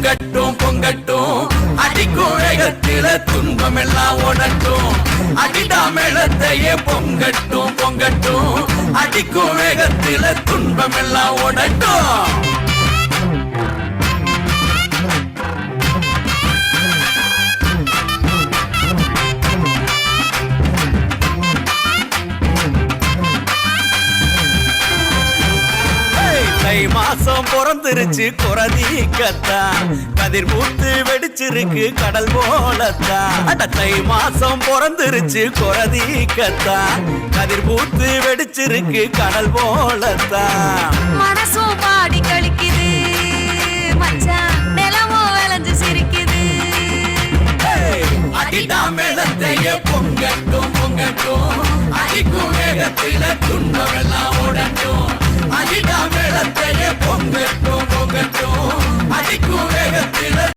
பொங்கட்டும் பொங்கட்டும் அடிக்கும் வேகத்தில துன்பம் எல்லாம் ஓடட்டும் அடிடா மேளத்தையே பொங்கட்டும் பொங்கட்டும் அடிக்கும் வேகத்தில துன்பம் எல்லாம் ஓடட்டும் தை மாசம் பிறந்துருச்சு குறதீக்கத்தான் கதிர் பூத்து வெடிச்சிருக்கு கடல் போலத்தான் தை மாசம் பிறந்துருச்சு குறதீக்கத்தான் கதிர் பூத்து வெடிச்சிருக்கு கடல் போலத்தான் மனசும் பாடி கழிக்குது மச்சான் நிலமும் விளைஞ்சு சிரிக்குது அடிடா மேளத்தையே பொங்கட்டும் பொங்கட்டும் அடிக்கும் வேகத்தில துன்பம் எல்லாம் ஓடட்டும் அடிடா மேளத்தையே பொங்கட்டும் பொங்கட்டும் அடிக்கும் வேகத்தில